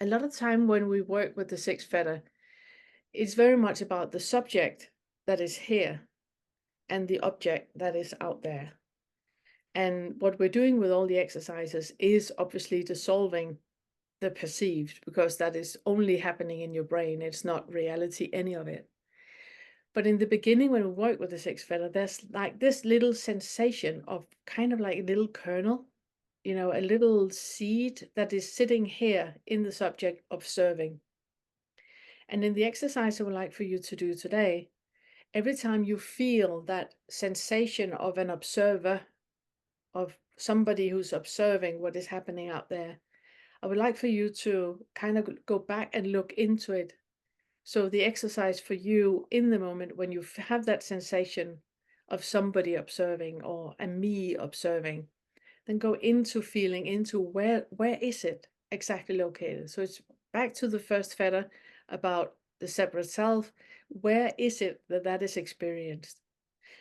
A lot of time when we work with the sixth feather, it's very much about the subject that is here and the object that is out there. And what we're doing with all the exercises is obviously dissolving the perceived, because that is only happening in your brain. It's not reality, any of it. But in the beginning, when we work with the sixth feather, there's like this little sensation of kind of like a little kernel, a little seed that is sitting here in the subject observing. And in the exercise I would like for you to do today, every time you feel that sensation of an observer, of somebody who's observing what is happening out there, I would like for you to kind of go back and look into it. So the exercise for you in the moment when you have that sensation of somebody observing or a me observing, then go into feeling into where is it exactly located. So it's back to the first feather about the separate self. Where is it that that is experienced?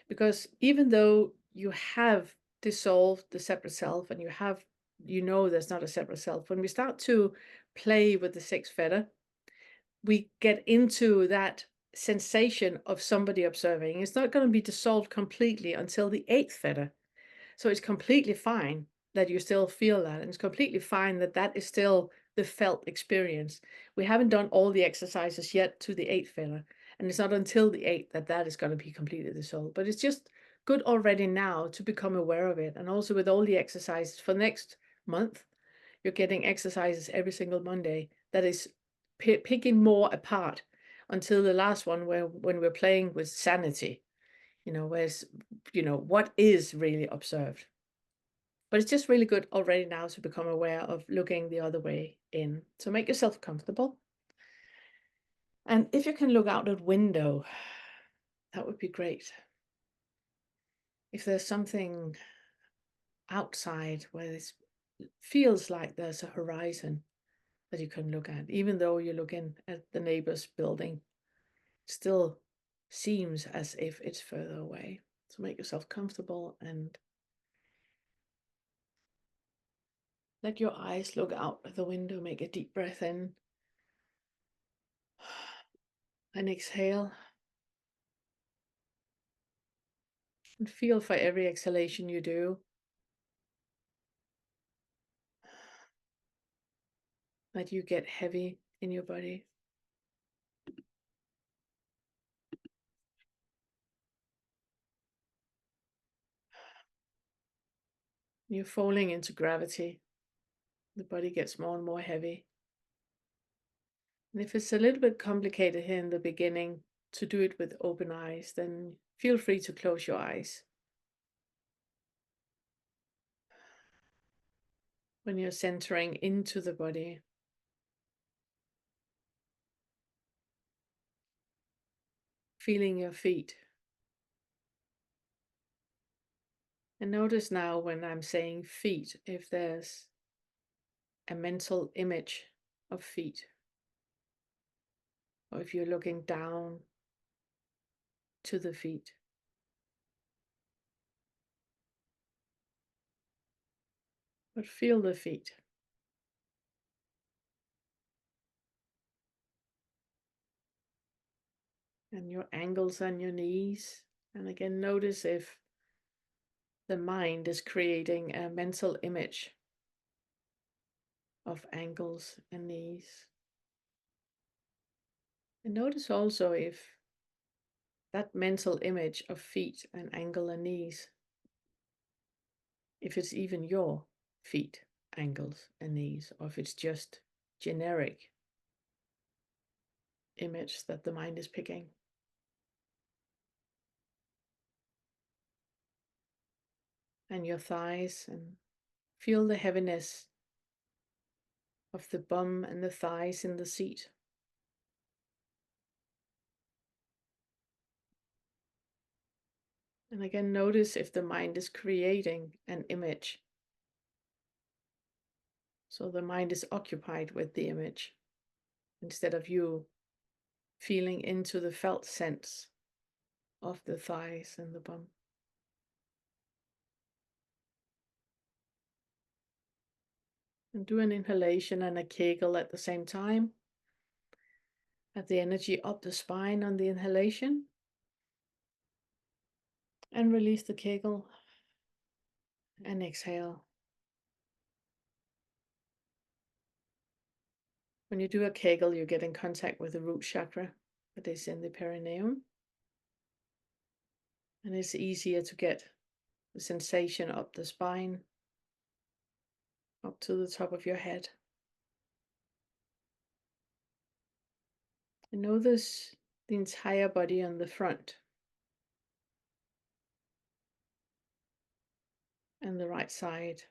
Because even though you have dissolved the separate self and there's not a separate self, when we start to play with the sixth feather, we get into that sensation of somebody observing. It's not going to be dissolved completely until the eighth feather. So it's completely fine that you still feel that. And it's completely fine that that is still the felt experience. We haven't done all the exercises yet to the eighth feather. And it's not until the eighth that that is going to be completely dissolved. But it's just good already now to become aware of it. And also with all the exercises for next month, you're getting exercises every single Monday that is picking more apart until the last one when we're playing with sanity, where's, what is really observed. But it's just really good already now to become aware of looking the other way in. So make yourself comfortable. And if you can look out that window, that would be great. If there's something outside where it feels like there's a horizon that you can look at, even though you're looking at the neighbor's building, it still seems as if it's further away. So make yourself comfortable and let your eyes look out the window. Make a deep breath in and exhale. And feel for every exhalation you do that you get heavy in your body. You're falling into gravity. The body gets more and more heavy. And if it's a little bit complicated here in the beginning to do it with open eyes, then feel free to close your eyes. When you're centering into the body, feeling your feet. And notice now when I'm saying feet, if there's a mental image of feet, or if you're looking down to the feet. But feel the feet. And your ankles on your knees. And again, notice if the mind is creating a mental image of ankles and knees. And notice also if that mental image of feet and ankle and knees, if it's even your feet, ankles and knees, or if it's just generic image that the mind is picking. And your thighs, and feel the heaviness of the bum and the thighs in the seat. And again, notice if the mind is creating an image. So the mind is occupied with the image instead of you feeling into the felt sense of the thighs and the bum. And do an inhalation and a kegel at the same time. Have the energy up the spine on the inhalation. And release the kegel. And exhale. When you do a kegel, you get in contact with the root chakra that is in the perineum. And it's easier to get the sensation up the spine, up to the top of your head. And notice the entire body on the front and the right side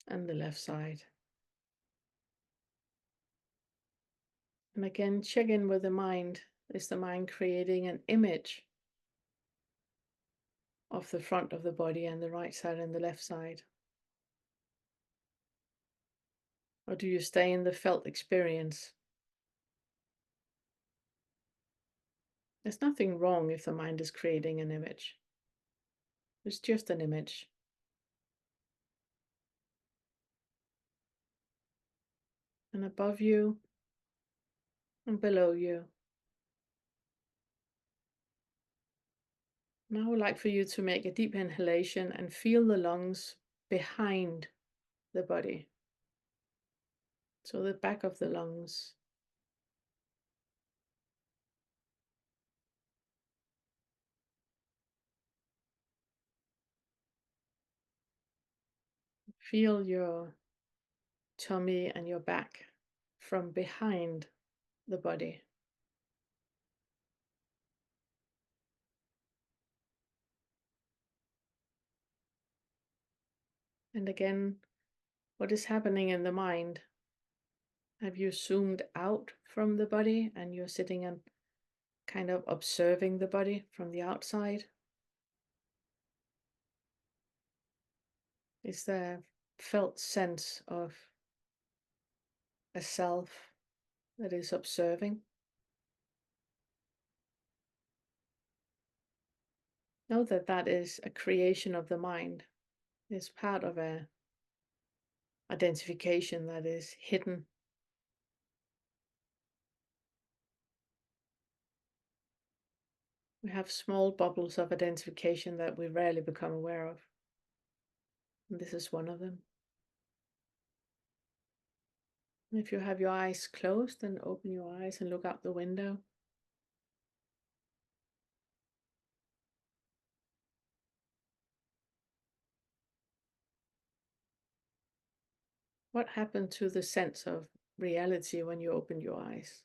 and the left side. And again, check in with the mind. Is the mind creating an image of the front of the body and the right side and the left side? Or do you stay in the felt experience? There's nothing wrong if the mind is creating an image. It's just an image. And above you and below you. Now I would like for you to make a deep inhalation and feel the lungs behind the body. So the back of the lungs. Feel your tummy and your back from behind the body. And again, what is happening in the mind? Have you zoomed out from the body and you're sitting and kind of observing the body from the outside? Is there felt sense of a self that is observing? Know that that is a creation of the mind. It's part of a identification that is hidden. We have small bubbles of identification that we rarely become aware of. And this is one of them. And if you have your eyes closed, then open your eyes and look out the window. What happened to the sense of reality when you opened your eyes?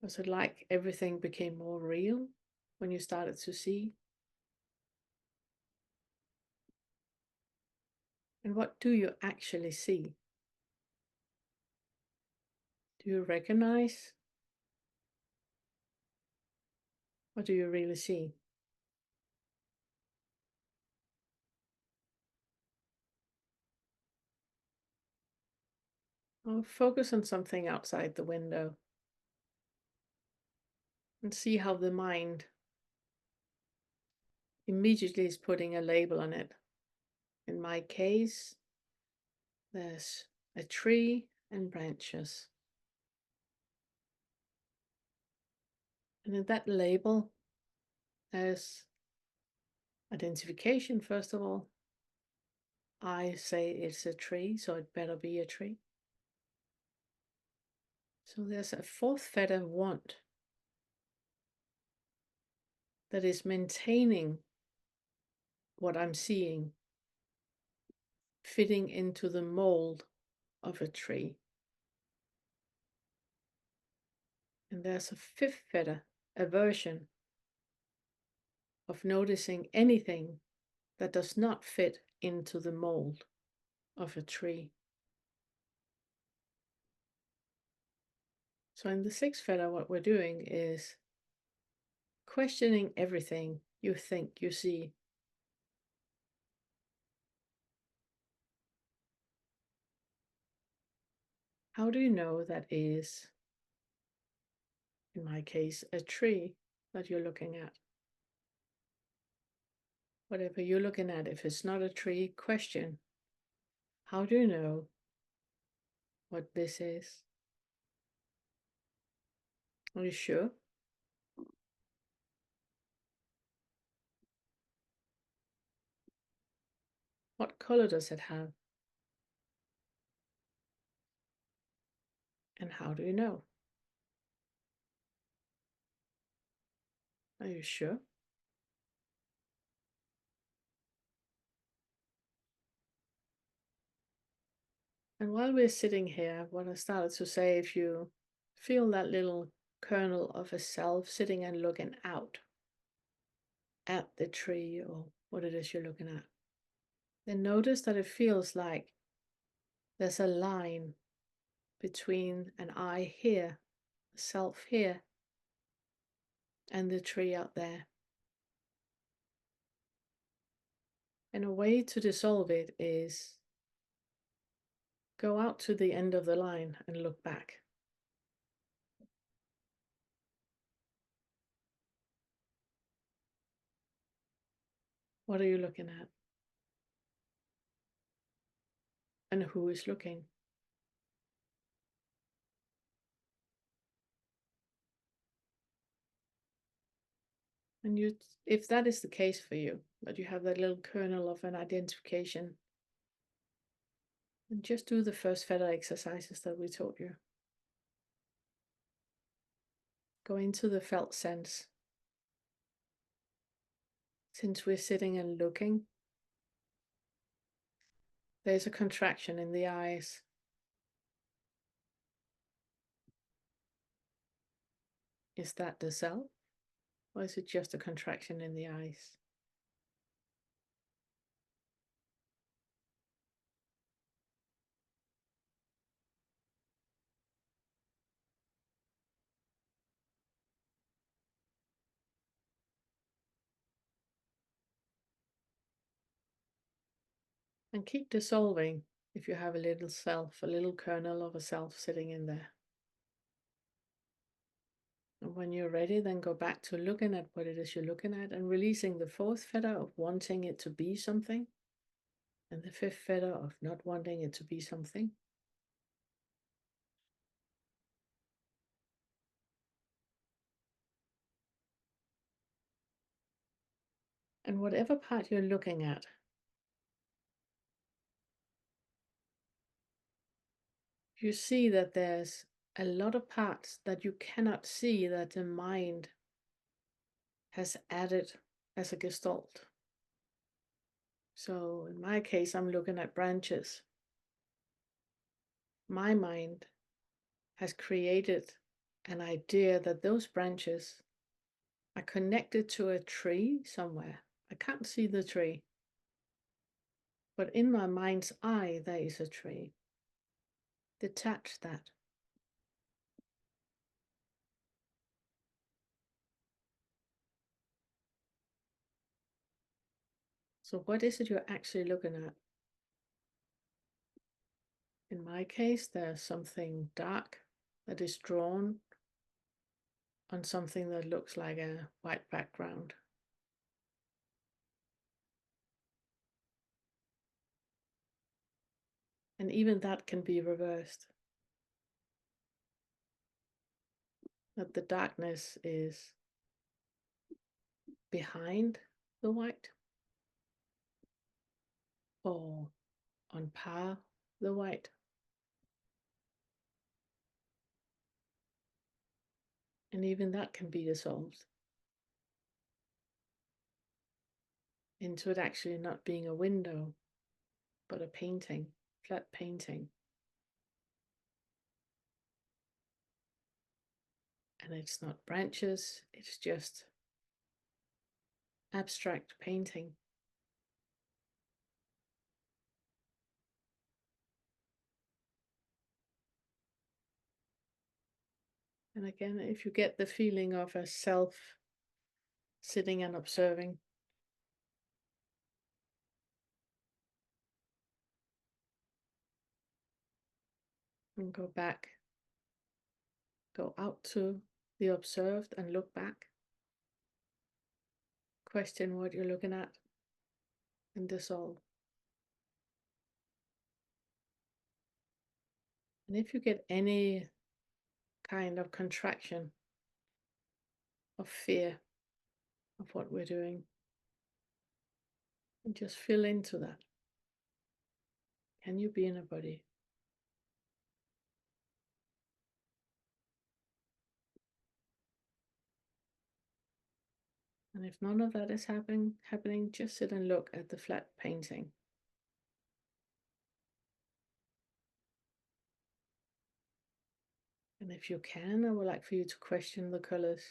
Was it like everything became more real when you started to see? And what do you actually see? Do you recognize? What do you really see? Or focus on something outside the window and see how the mind immediately is putting a label on it. In my case, there's a tree and branches. And in that label, there's identification, first of all. I say it's a tree, so it better be a tree. So there's a fourth fetter want that is maintaining what I'm seeing, fitting into the mold of a tree. And there's a fifth fetter, aversion, of noticing anything that does not fit into the mold of a tree. So in the sixth fetter, what we're doing is questioning everything you think you see. How do you know that is, in my case, a tree that you're looking at? whatever you're looking at. If it's not a tree, question, how do you know what this is? Are you sure? What color does it have? And how do you know? Are you sure? And while we're sitting here, what I started to say, if you feel that little kernel of a self sitting and looking out at the tree or what it is you're looking at, then notice that it feels like there's a line between an I here, a self here, and the tree out there. And a way to dissolve it is go out to the end of the line and look back. What are you looking at? And who is looking? And you, if that is the case for you, that you have that little kernel of an identification, then just do the first feather exercises that we taught you. Go into the felt sense. Since we're sitting and looking, there's a contraction in the eyes. Is that the self? Or is it just a contraction in the eyes? And keep dissolving if you have a little self, a little kernel of a self sitting in there. And when you're ready, then go back to looking at what it is you're looking at and releasing the fourth feather of wanting it to be something, and the fifth feather of not wanting it to be something. And whatever part you're looking at, you see that there's a lot of parts that you cannot see that the mind has added as a gestalt. So in my case, I'm looking at branches. My mind has created an idea that those branches are connected to a tree somewhere. I can't see the tree, but in my mind's eye, there is a tree. Detach that. So what is it you're actually looking at? In my case, there's something dark that is drawn on something that looks like a white background. And even that can be reversed. That the darkness is behind the white or on par the white. And even that can be dissolved into it actually not being a window, but a painting, flat painting. And it's not branches, it's just abstract painting. And again, if you get the feeling of a self sitting and observing, and go back, go out to the observed and look back. Question what you're looking at. and dissolve. And if you get any kind of contraction of fear of what we're doing, and just feel into that. Can you be in a body? And if none of that is happening, just sit and look at the flat painting. And if you can, I would like for you to question the colors.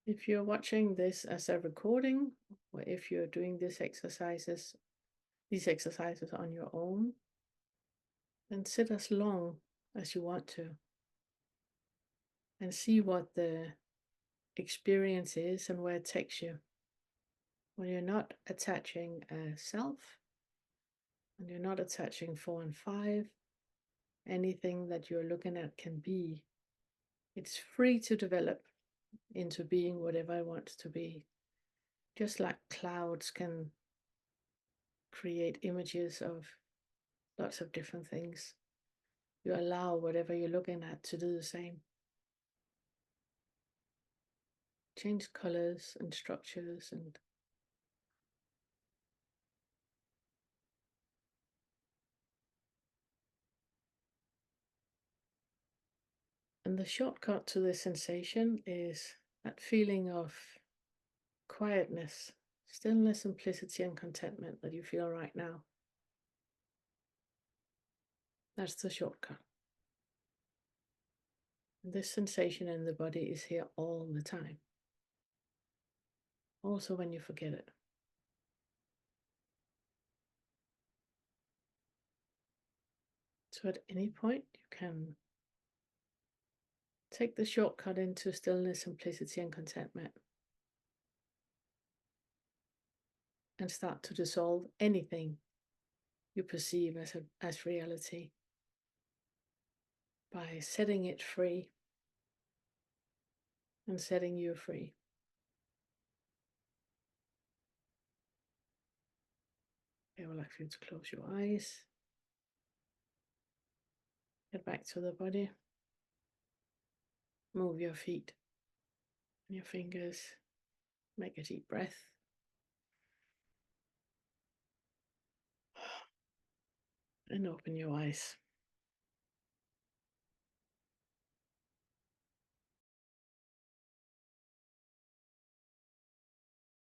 If you're watching this as a recording, or if you're doing these exercises on your own, then sit as long as you want to and see what the experience is and where it takes you. When you're not attaching a self, and you're not attaching 4 and 5, anything that you're looking at can be. It's free to develop into being whatever I want to be. Just like clouds can create images of lots of different things, you allow whatever you're looking at to do the same. Change colors and structures and the shortcut to this sensation is that feeling of quietness, stillness, simplicity, and contentment that you feel right now. That's the shortcut. And this sensation in the body is here all the time. Also when you forget it. So at any point you can take the shortcut into stillness, simplicity, and contentment. And start to dissolve anything you perceive as reality by setting it free and setting you free. I would like for you to close your eyes. Get back to the body. Move your feet and your fingers. Make a deep breath. And open your eyes.